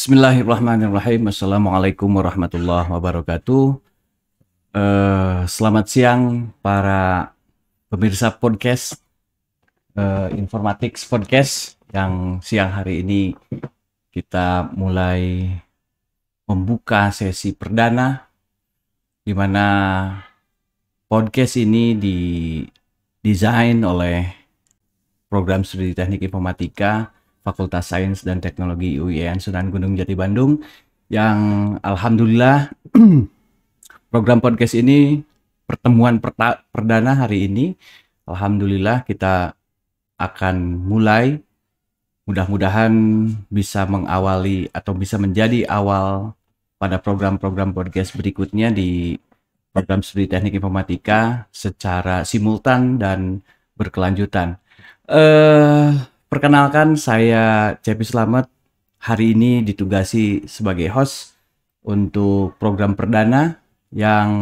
Bismillahirrahmanirrahim. Assalamualaikum warahmatullahi wabarakatuh. Selamat siang para pemirsa podcast Informatics Podcast yang siang hari ini kita mulai membuka sesi perdana di mana podcast ini didesain oleh program studi Teknik Informatika Fakultas Sains dan Teknologi UIN Sunan Gunung Jati Bandung yang alhamdulillah program podcast ini pertemuan perdana hari ini. Alhamdulillah kita akan mulai, mudah-mudahan bisa mengawali atau bisa menjadi awal pada program-program podcast berikutnya di program studi Teknik Informatika secara simultan dan berkelanjutan. Perkenalkan, saya Cepi Slamet. Hari ini ditugasi sebagai host untuk program perdana yang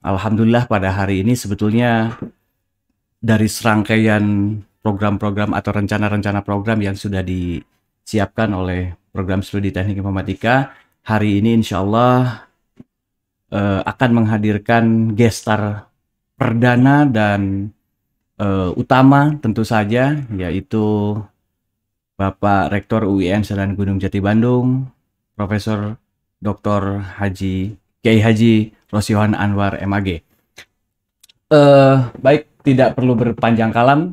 alhamdulillah pada hari ini sebetulnya dari serangkaian program-program atau rencana-rencana program yang sudah disiapkan oleh program studi Teknik Informatika, hari ini insya Allah akan menghadirkan gestar perdana dan utama tentu saja, yaitu Bapak Rektor UIN Sunan Gunung Jati Bandung, Profesor Dr. Kiai Haji Rosyohan Anwar MAG. Baik, tidak perlu berpanjang kalam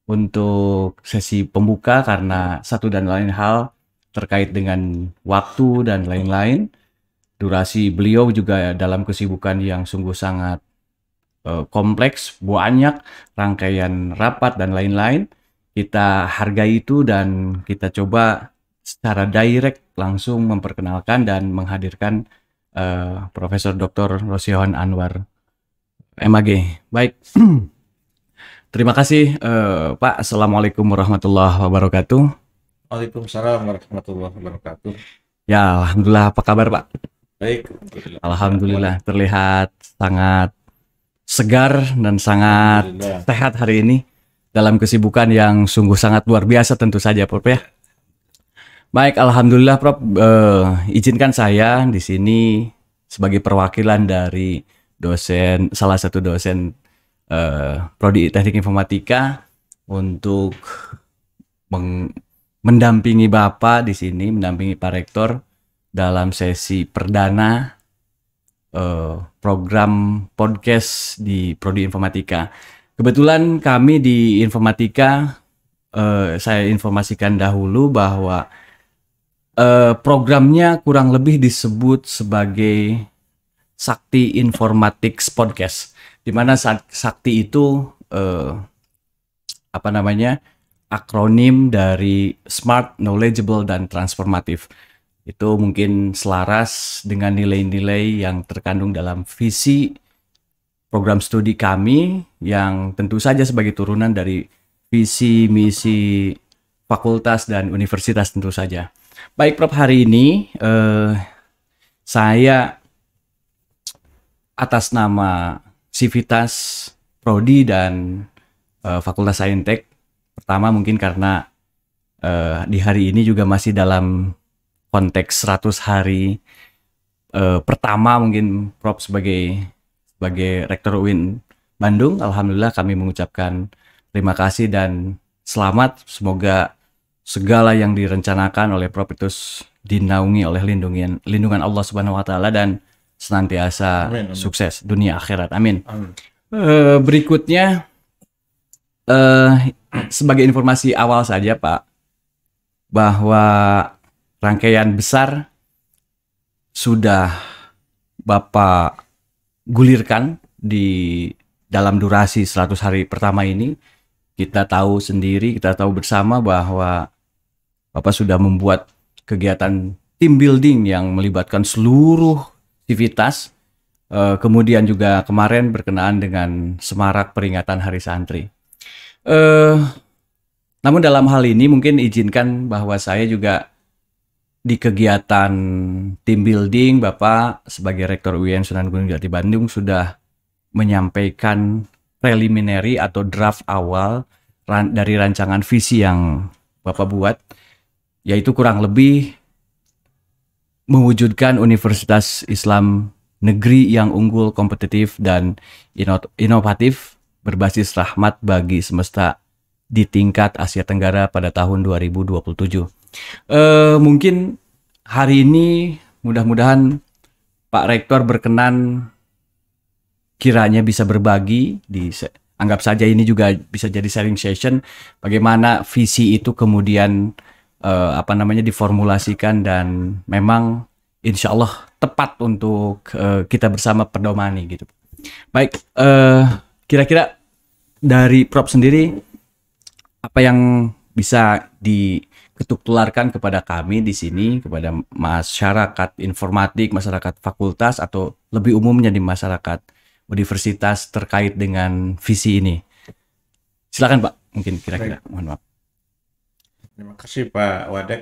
untuk sesi pembuka karena satu dan lain hal terkait dengan waktu dan lain-lain. Durasi beliau juga dalam kesibukan yang sungguh sangat kompleks, banyak rangkaian rapat dan lain-lain. Kita hargai itu dan kita coba secara direct langsung memperkenalkan dan menghadirkan Profesor Dr. Rosyohan Anwar MAG. Baik, terima kasih Pak. Assalamualaikum warahmatullahi wabarakatuh. Waalaikumsalam warahmatullahi wabarakatuh. Ya, alhamdulillah. Apa kabar Pak? Baik. Alhamdulillah, terlihat sangat segar dan sangat sehat hari ini dalam kesibukan yang sungguh sangat luar biasa tentu saja Prof ya. Baik, alhamdulillah Prof, izinkan saya di sini sebagai perwakilan dari salah satu dosen Prodi Teknik Informatika untuk mendampingi Bapak di sini, mendampingi Pak Rektor dalam sesi perdana program podcast di Prodi Informatika. Kebetulan kami di Informatika, saya informasikan dahulu bahwa programnya kurang lebih disebut sebagai Sakti Informatics Podcast, di mana Sakti itu akronim dari Smart, Knowledgeable, dan Transformative. Itu mungkin selaras dengan nilai-nilai yang terkandung dalam visi program studi kami yang tentu saja sebagai turunan dari visi misi fakultas dan universitas tentu saja. Baik Prof, hari ini saya atas nama Sivitas Prodi dan Fakultas Saintek, pertama mungkin karena di hari ini juga masih dalam konteks 100 hari pertama mungkin Prof sebagai Rektor UIN Bandung. Alhamdulillah kami mengucapkan terima kasih dan selamat. Semoga segala yang direncanakan oleh Prof itu dinaungi oleh lindungan Allah Subhanahu wa taala dan senantiasa amin. Sukses dunia akhirat. Amin. Amin. Berikutnya sebagai informasi awal saja Pak, bahwa rangkaian besar sudah Bapak gulirkan di dalam durasi 100 hari pertama ini. Kita tahu sendiri, kita tahu bersama bahwa Bapak sudah membuat kegiatan team building yang melibatkan seluruh aktivitas. Kemudian juga kemarin berkenaan dengan semarak peringatan Hari Santri. Namun dalam hal ini mungkin izinkan bahwa saya juga di kegiatan team building, Bapak sebagai Rektor UIN Sunan Gunung Jati Bandung sudah menyampaikan preliminary atau draft awal dari rancangan visi yang Bapak buat yaitu kurang lebih mewujudkan Universitas Islam negeri yang unggul, kompetitif, dan inovatif berbasis rahmat bagi semesta di tingkat Asia Tenggara pada tahun 2027. Mungkin hari ini mudah-mudahan Pak Rektor berkenan kiranya bisa berbagi anggap saja ini juga bisa jadi sharing session bagaimana visi itu kemudian diformulasikan dan memang insya Allah tepat untuk kita bersama pedomani gitu. Baik, kira-kira dari Prof sendiri apa yang bisa diketuk tularkan kepada kami di sini, kepada masyarakat informatik, masyarakat fakultas, atau lebih umumnya di masyarakat universitas terkait dengan visi ini? Silakan Pak, mungkin kira-kira. Mohon maaf. Terima kasih Pak Wadek.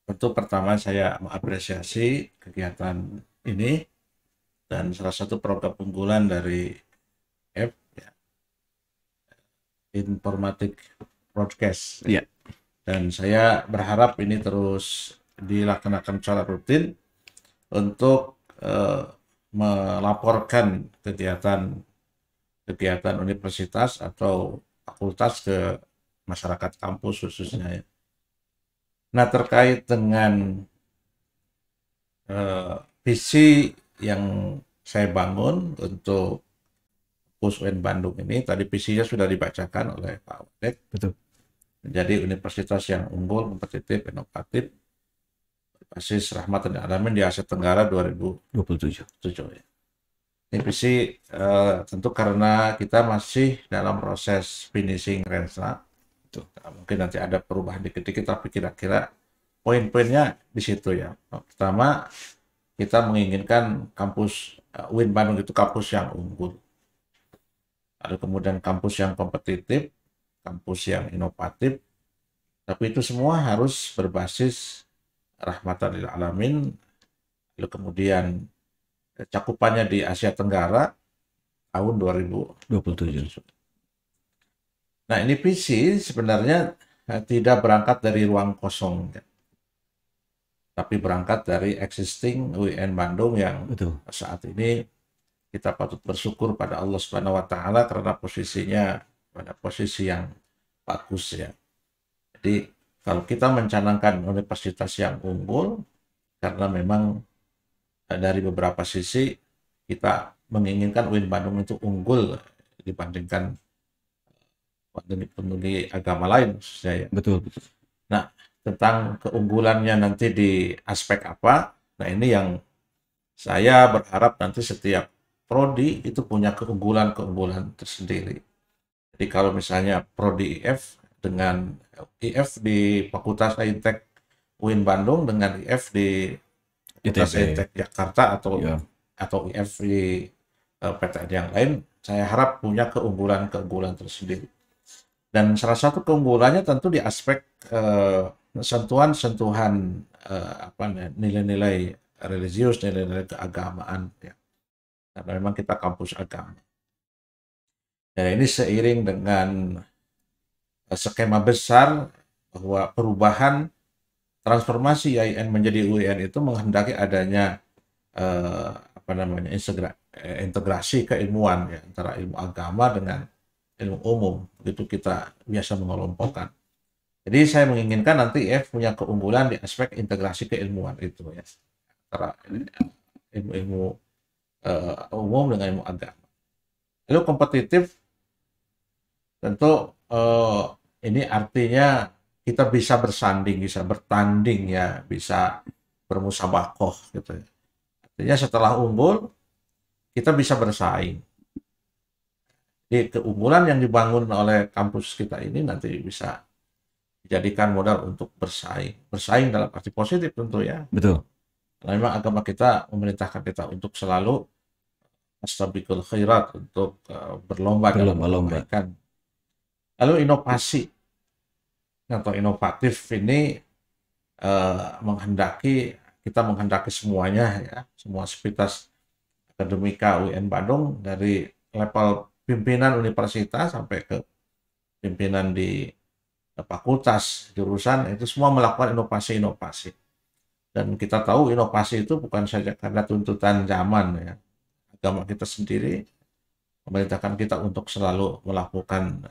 Tentu pertama saya mengapresiasi kegiatan ini dan salah satu program unggulan dari F ya, Informatik Broadcast. Iya. Dan saya berharap ini terus dilaksanakan secara rutin untuk melaporkan kegiatan universitas atau fakultas ke masyarakat kampus khususnya ya. Nah, terkait dengan visi yang saya bangun untuk kampus UIN Bandung ini, tadi visinya sudah dibacakan oleh Pak Wadek. Betul. Menjadi universitas yang unggul, kompetitif, inovatif, berbasis rahmat dan alamin di Asia Tenggara 2027. Ya. Ini visi tentu karena kita masih dalam proses finishing Renstra. Mungkin nanti ada perubahan dikit-dikit, tapi kira-kira poin-poinnya di situ ya. Pertama, kita menginginkan kampus UIN Bandung itu kampus yang unggul. Lalu kemudian kampus yang kompetitif, kampus yang inovatif, tapi itu semua harus berbasis rahmatan lil alamin. Lalu kemudian cakupannya di Asia Tenggara tahun 2027. Nah, ini visi sebenarnya tidak berangkat dari ruang kosong, ya. Tapi berangkat dari existing UIN Bandung yang Betul. Saat ini kita patut bersyukur pada Allah Subhanahu wa Ta'ala karena posisinya pada posisi yang bagus ya. Jadi kalau kita mencanangkan universitas yang unggul, karena memang dari beberapa sisi kita menginginkan UIN Bandung itu unggul dibandingkan pendiri agama lain khususnya ya. Betul. Nah, tentang keunggulannya nanti di aspek apa? Nah, ini yang saya berharap nanti setiap prodi itu punya keunggulan-keunggulan tersendiri. Jadi kalau misalnya prodi IF dengan IF di Fakultas Saintek UIN Bandung dengan IF di Fakultas Saintek Jakarta atau IF di PTN yang lain, saya harap punya keunggulan-keunggulan tersendiri. Dan salah satu keunggulannya tentu di aspek sentuhan-sentuhan nilai-nilai religius, nilai-nilai keagamaan ya. Karena memang kita kampus agama. Dan ini seiring dengan skema besar bahwa perubahan transformasi IAIN menjadi UIN itu menghendaki adanya integrasi keilmuan ya, antara ilmu agama dengan ilmu umum, begitu kita biasa mengelompokkan. Jadi saya menginginkan nanti IF punya keunggulan di aspek integrasi keilmuan itu ya, antara ilmu umum dengan ilmu agama. Lalu kompetitif tentu ini artinya kita bisa bersanding, bisa bertanding ya, bisa bermusabakoh gitu ya. Artinya setelah unggul kita bisa bersaing. Jadi keunggulan yang dibangun oleh kampus kita ini nanti bisa dijadikan modal untuk bersaing. Bersaing dalam arti positif tentu ya. Betul. Karena memang agama kita memerintahkan kita untuk selalu astabiqul khairat, untuk berlomba dalam kebaikan. Lalu inovasi atau inovatif ini kita menghendaki semuanya ya, semua sivitas akademika UIN Bandung dari level pimpinan universitas sampai ke pimpinan di fakultas, jurusan itu semua melakukan inovasi-inovasi. Dan kita tahu inovasi itu bukan saja karena tuntutan zaman ya. Agama kita sendiri memerintahkan kita untuk selalu melakukan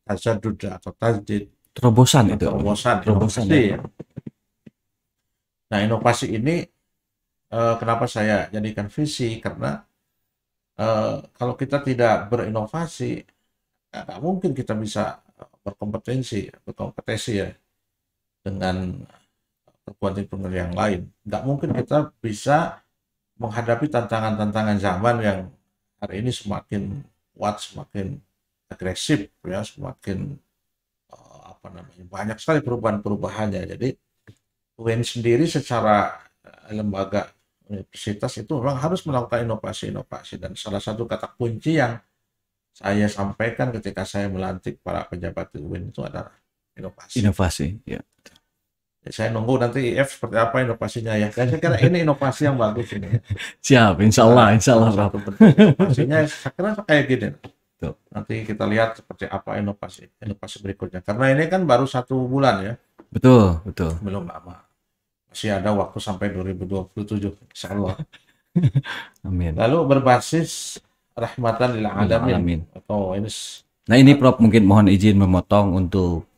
tajaddud atau tajdid, Terobosan itu. terobosan, Terobosan inovasi ya. ya. Nah, inovasi ini kenapa saya jadikan visi? Karena kalau kita tidak berinovasi, nggak mungkin kita bisa berkompetisi ya dengan perguruan tinggi pendidikan yang lain. Nggak mungkin kita bisa menghadapi tantangan-tantangan zaman yang hari ini semakin kuat, semakin agresif ya, semakin banyak sekali perubahan-perubahannya. Jadi UIN sendiri secara lembaga universitas itu memang harus melakukan inovasi-inovasi, dan salah satu kata kunci yang saya sampaikan ketika saya melantik para pejabat di UIN itu adalah inovasi. Inovasi, ya. Saya nunggu nanti IF seperti apa inovasinya ya. Dan saya kira ini inovasi yang bagus ini. Siap, insya Allah. Satu bentuk inovasinya saya kira kayak gini. Tuh. Nanti kita lihat seperti apa inovasi berikutnya. Karena ini kan baru 1 bulan ya. Betul. Belum lama. Masih ada waktu sampai 2027, insya Allah. Amin. Lalu berbasis rahmatan lil alamin. Nah ini Prof, mungkin mohon izin memotong untuk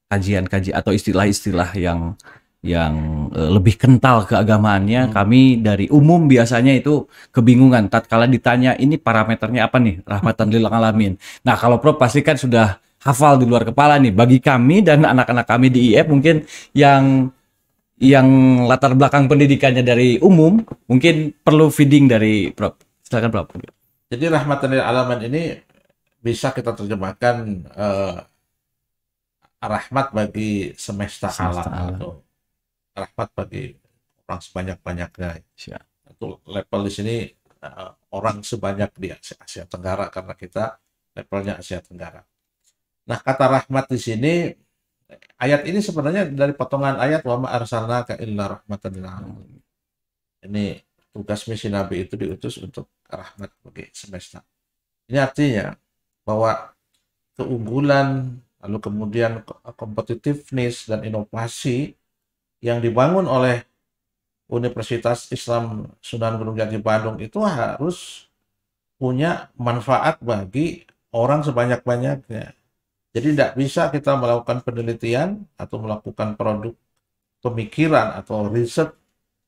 kajian-kajian atau istilah-istilah yang lebih kental keagamaannya. Kami dari umum biasanya itu kebingungan tatkala ditanya ini parameternya apa nih, rahmatan lil alamin. Nah kalau Prof pasti kan sudah hafal di luar kepala nih. Bagi kami dan anak-anak kami di IF mungkin yang latar belakang pendidikannya dari umum, mungkin perlu feeding dari Prof. Silakan Prof. Jadi rahmatan lil alamin ini bisa kita terjemahkan rahmat bagi semesta alam atau rahmat bagi orang sebanyak-banyaknya. Itu level di sini orang sebanyak di Asia Tenggara karena kita levelnya Asia Tenggara. Nah, kata rahmat di sini, ayat ini sebenarnya dari potongan ayat wa ma arsalnaka illa rahmatan lil alamin. Ini tugas misi Nabi itu diutus untuk rahmat bagi semesta. Ini artinya bahwa keunggulan, lalu kemudian competitiveness dan inovasi yang dibangun oleh Universitas Islam Sunan Gunung Jati Bandung itu harus punya manfaat bagi orang sebanyak-banyaknya. Jadi tidak bisa kita melakukan penelitian atau melakukan produk pemikiran atau riset,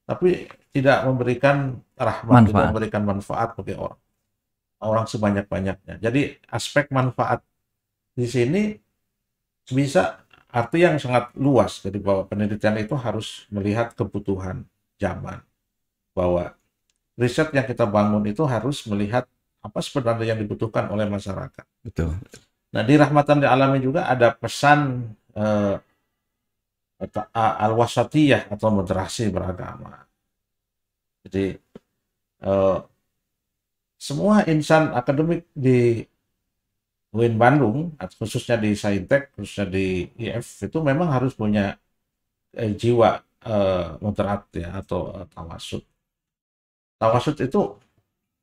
tapi tidak memberikan rahmat, tidak memberikan manfaat bagi orang sebanyak-banyaknya. Jadi aspek manfaat di sini bisa arti yang sangat luas. Jadi bahwa penelitian itu harus melihat kebutuhan zaman, bahwa riset yang kita bangun itu harus melihat apa sebenarnya yang dibutuhkan oleh masyarakat. Betul. Nah, di rahmatan lil alamin juga ada pesan al-wasatiyah atau moderasi beragama. Jadi semua insan akademik di UIN Bandung, khususnya di Saintek, khususnya di IF, itu memang harus punya jiwa moderat ya, atau tawasud. Tawasud itu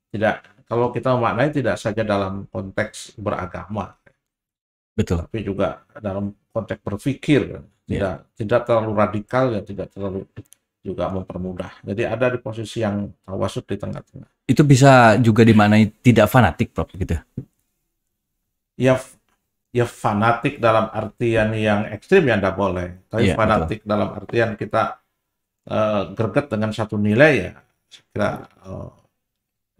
tidak, kalau kita memaknai tidak saja dalam konteks beragama, betul, tapi juga dalam konteks berpikir, tidak terlalu radikal ya, tidak terlalu juga mempermudah. Jadi ada di posisi yang tawasud di tengah-tengah. Itu bisa juga dimaknai tidak fanatik, Prof, gitu. Ya fanatik dalam artian yang ekstrim ya tidak boleh. Tapi fanatik betul, dalam artian kita greget dengan satu nilai ya, saya kira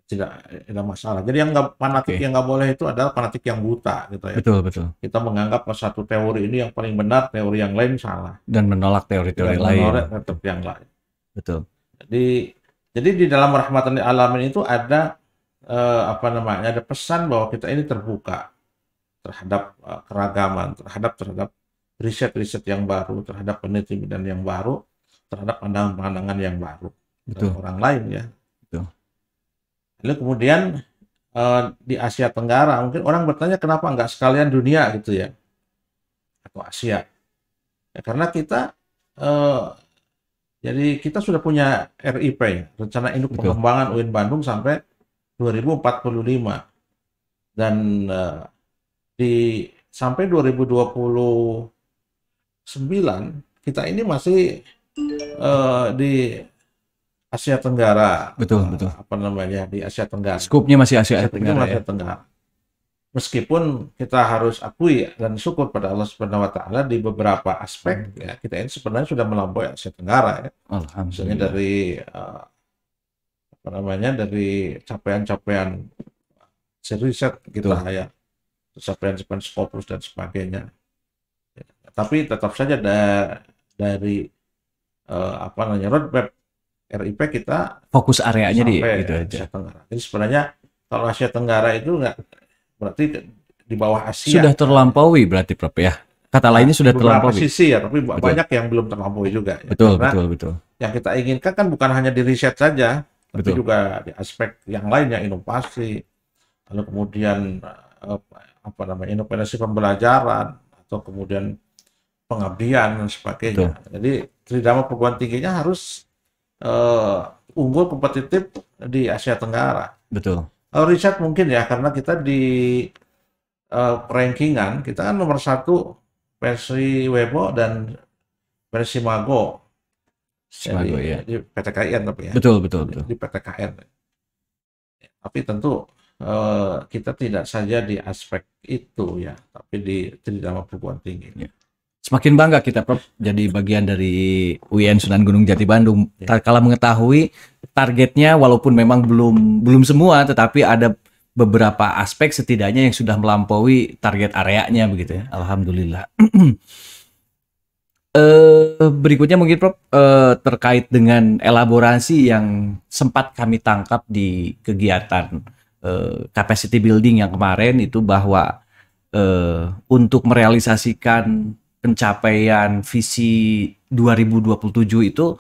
tidak ada masalah. Jadi yang nggak fanatik yang nggak boleh itu adalah fanatik yang buta gitu ya. Betul. Kita menganggap satu teori ini yang paling benar, teori yang lain salah. Dan menolak teori-teori lain. Menolak tetap yang lain. Betul. Jadi di dalam rahmatan lil alamin itu ada ada pesan bahwa kita ini terbuka terhadap keragaman, terhadap riset-riset yang baru, terhadap penelitian yang baru, terhadap pandangan-pandangan yang baru dari orang lain ya. Betul. Lalu kemudian di Asia Tenggara mungkin orang bertanya kenapa nggak sekalian dunia gitu ya, atau Asia? Ya, karena kita jadi kita sudah punya RIP ya, Rencana Induk Pengembangan UIN Bandung sampai 2045, dan di sampai 2029 kita ini masih di Asia Tenggara. Betul, betul. Apa namanya, di Asia Tenggara. Skupnya masih Asia Tenggara. Asia Tenggara. Meskipun kita harus akui dan syukur pada Allah Subhanahu wa taala di beberapa aspek ya, kita ini sebenarnya sudah melampaui Asia Tenggara ya. Misalnya dari apa namanya, dari capaian-capaian riset kita ya, capaian-capaian Scopus dan sebagainya. Ya, tapi tetap saja dari apa namanya, roadmap RIP kita fokus areanya di gitu aja. Asia Tenggara. Jadi sebenarnya kalau Asia Tenggara itu nggak berarti di bawah Asia. Sudah terlampaui berarti Prof ya. Kata lainnya sudah terlampaui. Beberapa sisi ya, tapi banyak yang belum terlampaui juga. Ya. Betul, betul. Yang kita inginkan kan bukan hanya di riset saja, tapi juga di aspek yang lainnya, inovasi, lalu kemudian apa namanya, inovasi pembelajaran, atau kemudian pengabdian dan sebagainya. Betul. Jadi Tridharma perguruan tingginya harus unggul, kompetitif di Asia Tenggara. Betul. Kalau riset mungkin ya, karena kita di rankingan kita kan nomor 1 versi Weibo dan versi Mago. Mago ya. Di PTKIN tapi ya. Betul. Di PTKN. Tapi tentu kita tidak saja di aspek itu ya, tapi di Tridharma perguruan tinggi. Ya. Semakin bangga kita Prof jadi bagian dari UIN Sunan Gunung Jati Bandung. Kalau mengetahui targetnya, walaupun memang belum semua, tetapi ada beberapa aspek setidaknya yang sudah melampaui target areanya begitu ya. Alhamdulillah. Berikutnya mungkin Prof terkait dengan elaborasi yang sempat kami tangkap di kegiatan capacity building yang kemarin itu, bahwa untuk merealisasikan pencapaian visi 2027 itu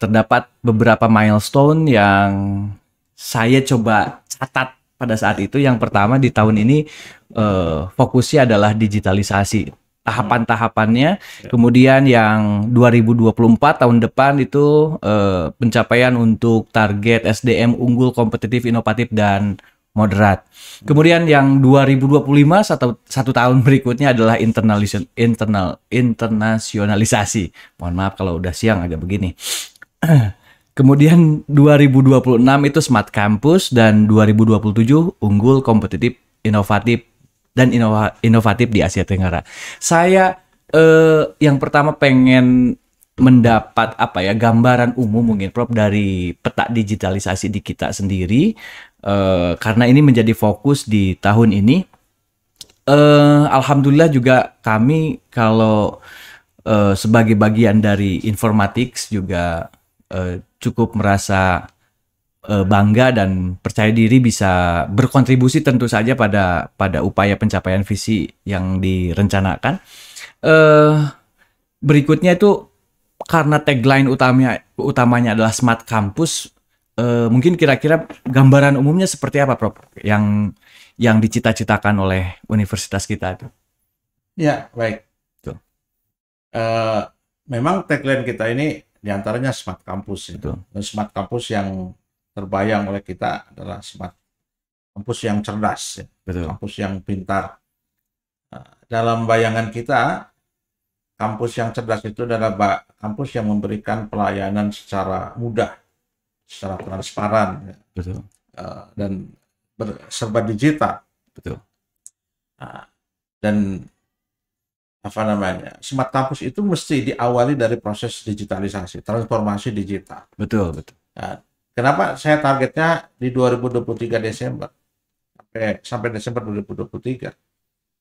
terdapat beberapa milestone yang saya coba catat pada saat itu. Yang pertama, di tahun ini fokusnya adalah digitalisasi, tahapan-tahapannya. Kemudian yang 2024 tahun depan itu pencapaian untuk target SDM unggul, kompetitif, inovatif, dan moderat. Kemudian yang 2025 satu tahun berikutnya adalah internasionalisasi. Mohon maaf kalau udah siang agak begini. Kemudian 2026 itu Smart Campus, dan 2027 unggul, kompetitif, inovatif, dan inovatif di Asia Tenggara. Saya yang pertama pengen mendapat gambaran umum mungkin Prof dari peta digitalisasi di kita sendiri, karena ini menjadi fokus di tahun ini. Alhamdulillah juga kami kalau sebagai bagian dari Informatics juga cukup merasa bangga dan percaya diri bisa berkontribusi tentu saja pada upaya pencapaian visi yang direncanakan. Berikutnya itu karena tagline utamanya adalah Smart Campus, mungkin kira-kira gambaran umumnya seperti apa Prof yang dicita-citakan oleh universitas kita itu? Ya, baik. Memang tagline kita ini diantaranya Smart Campus. Ya. Dan Smart Campus yang terbayang oleh kita adalah Smart Campus yang cerdas, ya. Kampus yang pintar. Dalam bayangan kita, kampus yang cerdas itu adalah kampus yang memberikan pelayanan secara mudah, secara transparan, ya. Dan serba digital. Dan Smart Campus itu mesti diawali dari proses digitalisasi, transformasi digital. Betul. Kenapa saya targetnya di 2023 Desember sampai Desember 2023?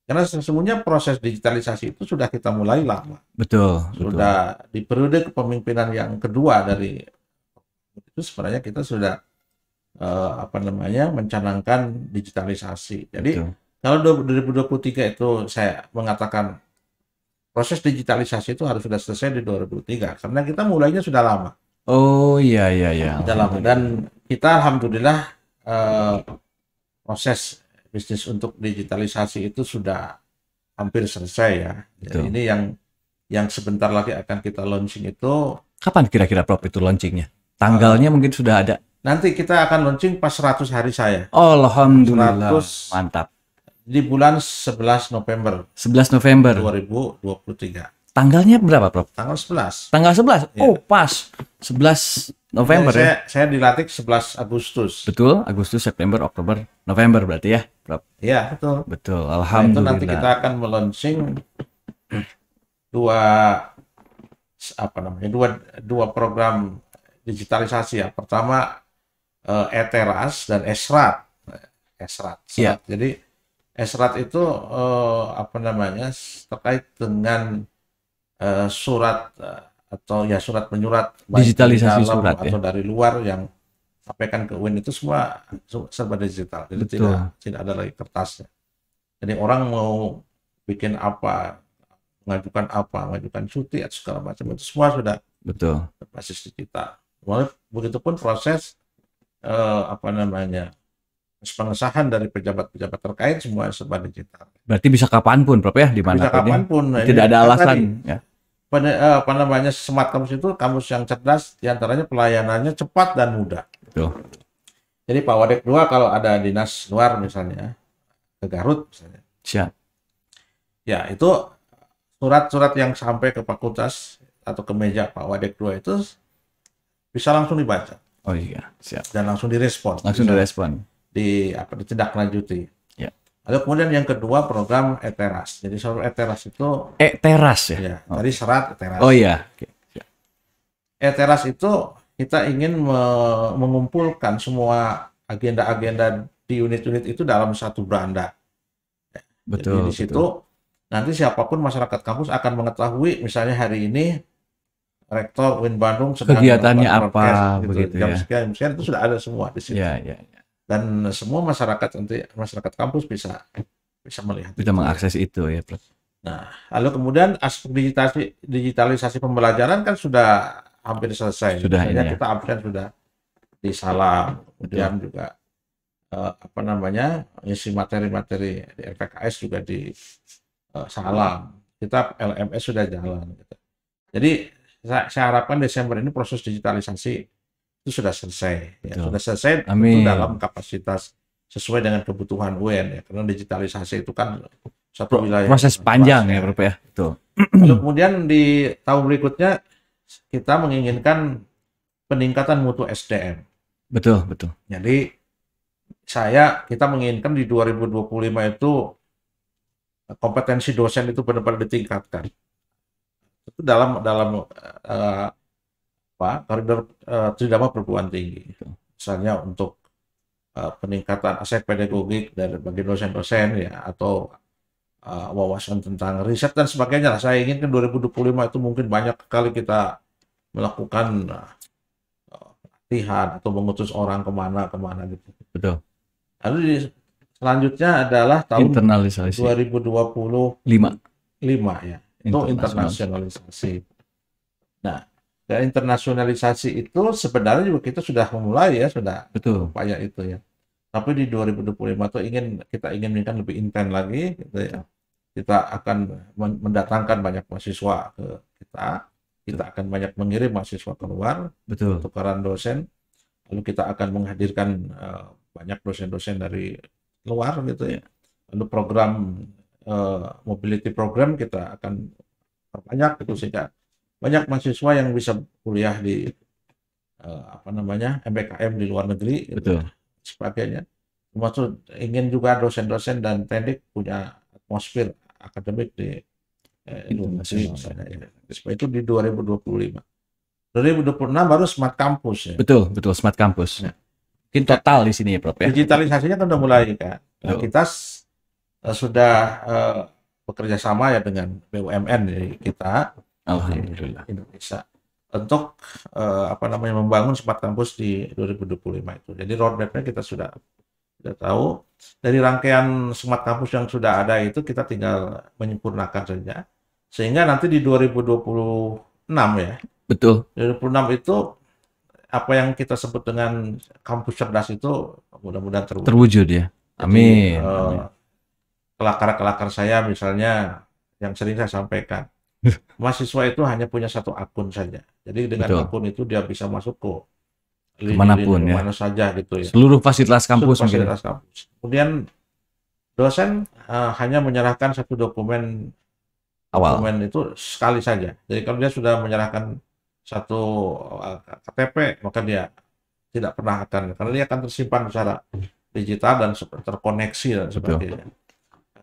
Karena sesungguhnya proses digitalisasi itu sudah kita mulai lama. Sudah di periode kepemimpinan yang kedua dari itu, sebenarnya kita sudah mencanangkan digitalisasi. Jadi kalau 2023 itu saya mengatakan proses digitalisasi itu harus sudah selesai di 2003, karena kita mulainya sudah lama. Oh iya. Sudah lama, dan kita alhamdulillah proses bisnis untuk digitalisasi itu sudah hampir selesai ya. Jadi ini yang sebentar lagi akan kita launching itu. Kapan kira-kira Prof itu launchingnya? Tanggalnya mungkin sudah ada. Nanti kita akan launching pas 100 hari saya. Alhamdulillah. Mantap. Di bulan 11 November 11 November. 2023. Tanggalnya berapa, Prof? Tanggal 11. Tanggal 11. Ya. Oh, pas. 11 November ya. Saya dilantik 11 Agustus. Betul, Agustus, September, Oktober, November berarti ya, Prof. Iya, betul. Betul. Nah, itu Alhamdulillah. nanti kita akan launching dua program digitalisasi ya. Pertama e-teras dan esrat. Iya. Jadi esrat itu terkait dengan surat atau ya surat menyurat Digitalisasi dari dalam surat atau ya. dari luar yang sampaikan ke UIN itu semua serba digital. Jadi tidak ada lagi kertasnya. Jadi orang mau bikin apa, mengajukan cuti atau segala macam itu semua sudah berbasis digital. Begitupun proses pengesahan dari pejabat-pejabat terkait semua serba digital. Berarti bisa kapanpun, Prof ya, di mana bisa kapanpun. Ya. Tidak ada alasan. Ya. Smart Kampus itu kampus yang cerdas, diantaranya pelayanannya cepat dan mudah. Betul. Jadi Pak Wadek 2 kalau ada dinas luar misalnya ke Garut misalnya. Siap. Ya itu surat-surat yang sampai ke fakultas atau ke meja Pak Wadek 2 itu bisa langsung dibaca. Oh iya, siap. Dan langsung direspon. Langsung direspon. Ditindaklanjuti. Ya. Lalu kemudian yang kedua program e-teras. Jadi soal e-teras itu e-teras ya. Ya, tadi serat e-teras. Oh iya. Okay. E-teras itu kita ingin mengumpulkan semua agenda-agenda di unit-unit itu dalam satu beranda. Betul. Jadi di situ nanti siapapun masyarakat kampus akan mengetahui misalnya hari ini Rektor UIN Bandung sedang kegiatannya apa gitu, begitu jam ya. sekian itu sudah ada semua di situ. Ya. Dan semua masyarakat kampus bisa melihat. Bisa mengakses itu ya, Prof. Nah, lalu kemudian aspek digitalisasi pembelajaran kan sudah hampir selesai. Sudah ini ya. Kita absen sudah di Salam, kemudian juga isi materi-materi di LPKS juga di Salam. Kita LMS sudah jalan. Gitu. Jadi saya harapkan Desember ini proses digitalisasi itu sudah selesai. Ya, sudah selesai itu dalam kapasitas sesuai dengan kebutuhan UIN ya. Karena digitalisasi itu kan satu wilayah proses panjang ya, Prof ya. Betul. Lalu kemudian di tahun berikutnya kita menginginkan peningkatan mutu SDM. Betul. Jadi kita menginginkan di 2025 itu kompetensi dosen itu benar-benar ditingkatkan. Itu dalam koridor tridharma perguruan tinggi. Misalnya untuk peningkatan aspek pedagogik dari bagi dosen-dosen ya, atau wawasan tentang riset dan sebagainya. Saya ingin ke 2025 itu mungkin banyak sekali kita melakukan pelatihan atau mengutus orang kemana gitu. Betul. Lalu selanjutnya adalah tahun 2025 ya. Itu internasionalisasi. Nah, dan internasionalisasi itu sebenarnya juga kita sudah memulai ya, sudah upaya itu ya. Tapi di 2025 itu kita ingin lebih intens lagi gitu ya. Kita akan mendatangkan banyak mahasiswa ke kita akan banyak mengirim mahasiswa keluar, tukaran dosen. Lalu kita akan menghadirkan banyak dosen-dosen dari luar gitu ya. Lalu program mobility program kita akan perbanyak gitu sehingga banyak mahasiswa yang bisa kuliah di MBKM di luar negeri gitu, sebagainya. Termasuk ingin juga dosen-dosen dan teknik punya atmosfer akademik di Indonesia. Supaya itu di 2025. 2026 baru smart campus ya. Betul, smart campus. Nah, mungkin total di sini ya, Prof ya. Digitalisasinya kan udah mulai kan. Nah, kita sudah bekerja sama ya dengan BUMN kita. Alhamdulillah. Indonesia untuk membangun smart campus di 2025 itu. Jadi roadmap-nya kita sudah tahu. Dari rangkaian smart campus yang sudah ada itu kita tinggal menyempurnakan saja. Sehingga nanti di 2026 ya. Betul. 2026 itu apa yang kita sebut dengan kampus cerdas itu mudah-mudahan terwujud ya. Amin. Kelakar-kelakar saya misalnya yang sering saya sampaikan. Mahasiswa itu hanya punya satu akun saja. Jadi dengan akun itu dia bisa masuk ke kemanapun ya. Mana saja gitu ya. Seluruh fasilitas kampus. Kemudian dosen hanya menyerahkan satu dokumen Awal. itu sekali saja. Jadi kalau dia sudah menyerahkan satu KTP, maka dia tidak pernah akan, karena dia akan tersimpan secara digital dan terkoneksi dan sebagainya.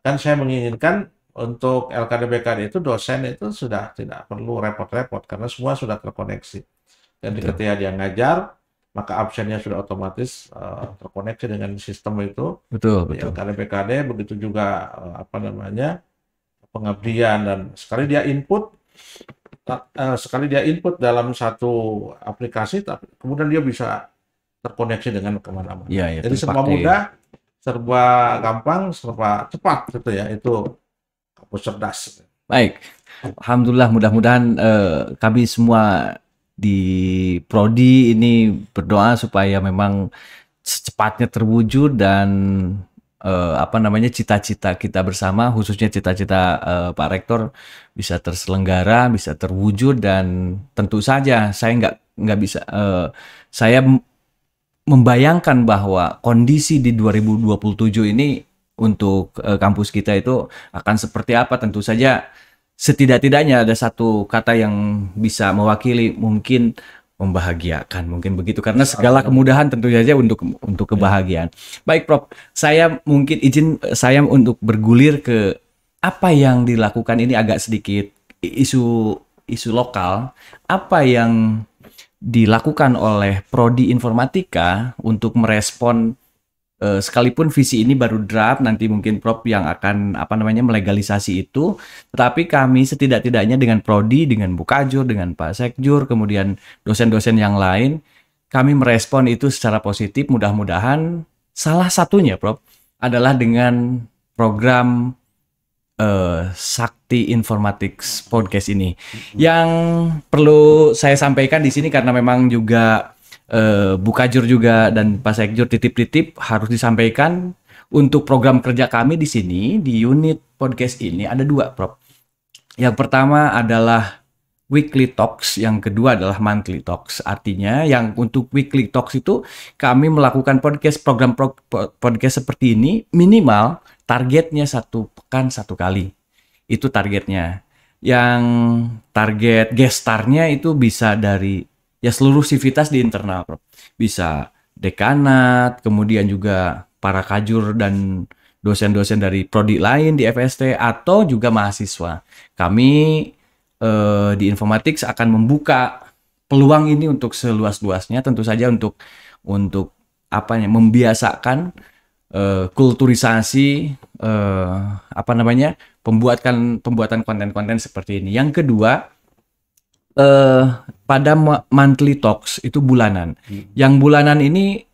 Kan saya menginginkan untuk LKD-BKD itu dosen itu sudah tidak perlu repot-repot karena semua sudah terkoneksi. Dan ketika dia ngajar, maka absennya sudah otomatis terkoneksi dengan sistem itu. Betul. LKD-BKD begitu juga pengabdian, dan sekali dia input dalam satu aplikasi, tapi kemudian dia bisa terkoneksi dengan kemana-mana. Jadi serba mudah, serba gampang, serba cepat gitu ya. Itu kampus cerdas. Baik, alhamdulillah, mudah-mudahan kami semua di Prodi ini berdoa supaya memang secepatnya terwujud dan cita-cita kita bersama, khususnya cita-cita Pak Rektor bisa terselenggara, bisa terwujud. Dan tentu saja saya nggak bisa, saya membayangkan bahwa kondisi di 2027 ini untuk kampus kita itu akan seperti apa. Tentu saja setidak-tidaknya ada satu kata yang bisa mewakili, mungkin membahagiakan, mungkin begitu, karena segala kemudahan tentu saja untuk kebahagiaan. Baik Prof, saya mungkin izin saya untuk bergulir ke apa yang dilakukan ini, agak sedikit isu lokal. Apa yang dilakukan oleh Prodi Informatika untuk merespon, sekalipun visi ini baru draft, nanti mungkin Prof yang akan melegalisasi itu, tetapi kami setidak-tidaknya dengan Prodi, dengan Bu Kajur, dengan Pak Sekjur, kemudian dosen-dosen yang lain, kami merespon itu secara positif. Mudah-mudahan salah satunya Prof adalah dengan program Sakti Informatics Podcast ini. Yang perlu saya sampaikan di sini, karena memang juga Bu Kajur juga dan Pak Sekjur titip-titip harus disampaikan, untuk program kerja kami di sini di unit podcast ini ada dua, Prof. Yang pertama adalah weekly talks, yang kedua adalah monthly talks. Artinya yang untuk weekly talks itu kami melakukan program podcast seperti ini, minimal targetnya 1 pekan 1 kali. Itu targetnya. Yang target gestarnya itu bisa dari seluruh sivitas di internal, Prof. Bisa dekanat, kemudian juga para kajur dan dosen-dosen dari prodi lain di FST, atau juga mahasiswa. Kami di Informatics akan membuka peluang ini untuk seluas-luasnya, tentu saja untuk membiasakan kulturisasi pembuatan konten-konten seperti ini. Yang kedua, pada monthly talks itu bulanan. Yang bulanan ini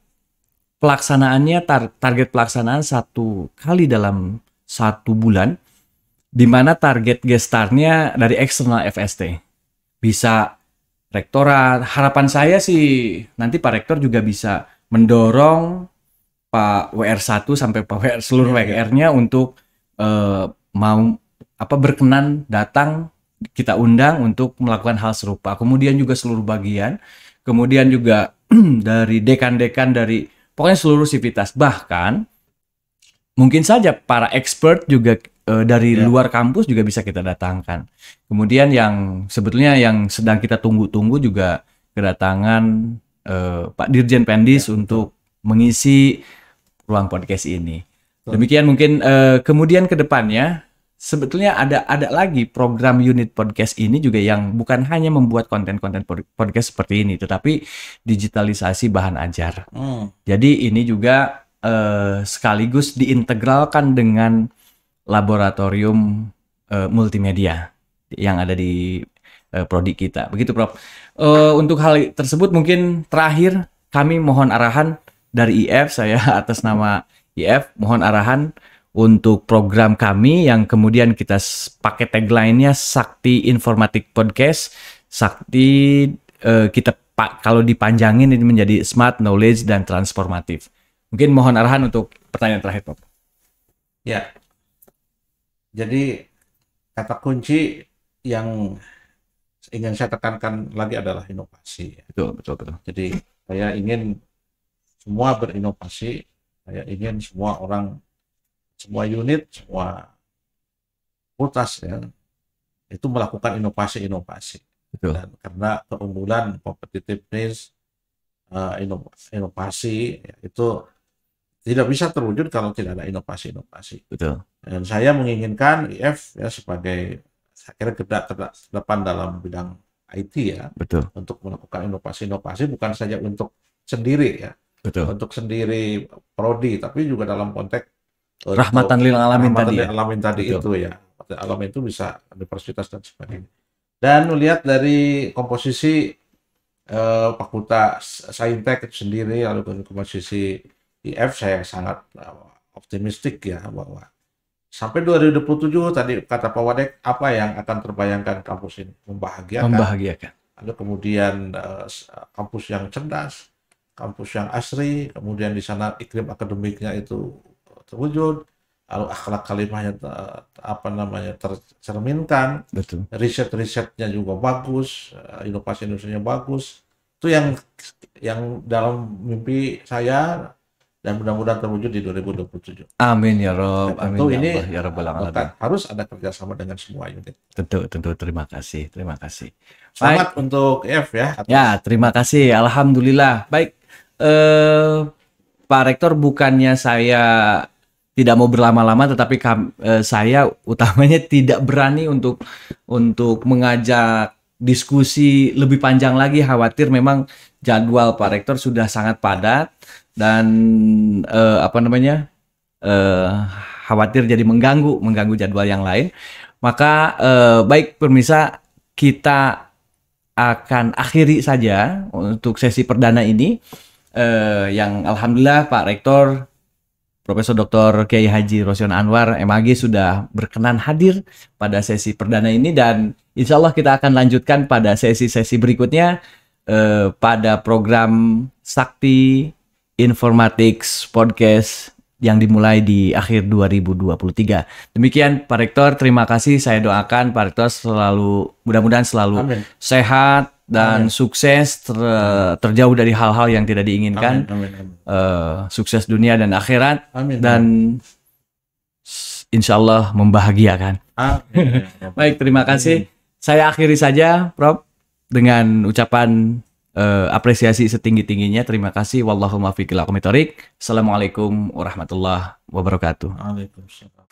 pelaksanaannya target pelaksanaan 1 kali dalam 1 bulan, di mana target gestarnya dari eksternal FST. Bisa rektorat. Harapan saya sih nanti Pak Rektor juga bisa mendorong Pak WR1 sampai Pak WR seluruh WR-nya untuk berkenan datang, kita undang untuk melakukan hal serupa. Kemudian juga seluruh bagian, kemudian juga dari dekan-dekan, dari pokoknya seluruh sivitas. Bahkan mungkin saja para expert juga dari luar kampus juga bisa kita datangkan. Kemudian yang sebetulnya yang sedang kita tunggu-tunggu juga kedatangan Pak Dirjen Pendis untuk mengisi ruang podcast ini. Demikian mungkin kemudian ke depannya sebetulnya ada lagi program unit podcast ini juga, yang bukan hanya membuat konten-konten podcast seperti ini, tetapi digitalisasi bahan ajar. Jadi ini juga sekaligus diintegralkan dengan laboratorium multimedia yang ada di prodi kita. Begitu, Prof. Untuk hal tersebut mungkin terakhir kami mohon arahan dari IF, saya atas nama IF mohon arahan untuk program kami yang kemudian kita pakai tagline-nya Sakti Informatik Podcast. Sakti kita kalau dipanjangin ini menjadi Smart, Knowledge, dan Transformatif. Mungkin mohon arahan untuk pertanyaan terakhir, Prof. Ya. Jadi kata kunci yang ingin saya tekankan lagi adalah inovasi. Betul. Jadi saya ingin semua berinovasi, saya ingin semua orang semua unit, semua fakultas ya itu melakukan inovasi-inovasi. Dan karena keunggulan, competitiveness, inovasi ya, itu tidak bisa terwujud kalau tidak ada inovasi-inovasi. Betul. Dan saya menginginkan IF ya sebagai saya kira terdepan dalam bidang IT ya. Betul. Untuk melakukan inovasi-inovasi bukan saja untuk sendiri ya. Betul. Untuk sendiri prodi, tapi juga dalam konteks rahmatan lil alamin tadi itu ya. Alamin itu bisa universitas dan sebagainya. Dan melihat dari komposisi Fakultas Saintek itu sendiri, lalu komposisi IF, saya sangat optimistik ya bahwa sampai 2027 tadi kata Pak Wadek, apa yang akan terbayangkan kampus ini? Membahagiakan. Lalu kemudian kampus yang cerdas, kampus yang asri, kemudian di sana iklim akademiknya itu terwujud, lalu akhlak kalimahnya tercerminkan, riset-risetnya juga bagus, inovasi-inovasinya bagus. Itu yang dalam mimpi saya dan mudah-mudahan terwujud di 2027. Amin ya Rob. Amin ya Rabbal Alamin. Harus ada kerjasama dengan semua unit. Tentu terima kasih. Selamat untuk IF ya. Ya, terima kasih. Alhamdulillah. Baik, Pak Rektor, bukannya saya tidak mau berlama-lama, tetapi saya utamanya tidak berani untuk mengajak diskusi lebih panjang lagi, khawatir memang jadwal Pak Rektor sudah sangat padat dan khawatir jadi mengganggu jadwal yang lain. Maka baik pemirsa, kita akan akhiri saja untuk sesi perdana ini yang alhamdulillah Pak Rektor Profesor Dr. Kiai Haji Rosyon Anwar MAG sudah berkenan hadir pada sesi perdana ini, dan insya Allah kita akan lanjutkan pada sesi-sesi berikutnya pada program Sakti Informatics Podcast yang dimulai di akhir 2023. Demikian Pak Rektor, terima kasih. Saya doakan Pak Rektor mudah-mudahan selalu sehat dan sukses, terjauh dari hal-hal yang tidak diinginkan. Sukses dunia dan akhirat. Dan insya Allah membahagiakan. Baik, terima kasih. Saya akhiri saja, Prof, dengan ucapan apresiasi setinggi-tingginya. Terima kasih. Wallahu muwaffiq ila aqwamit thoriq. Assalamualaikum warahmatullahi wabarakatuh. Waalaikumsalam.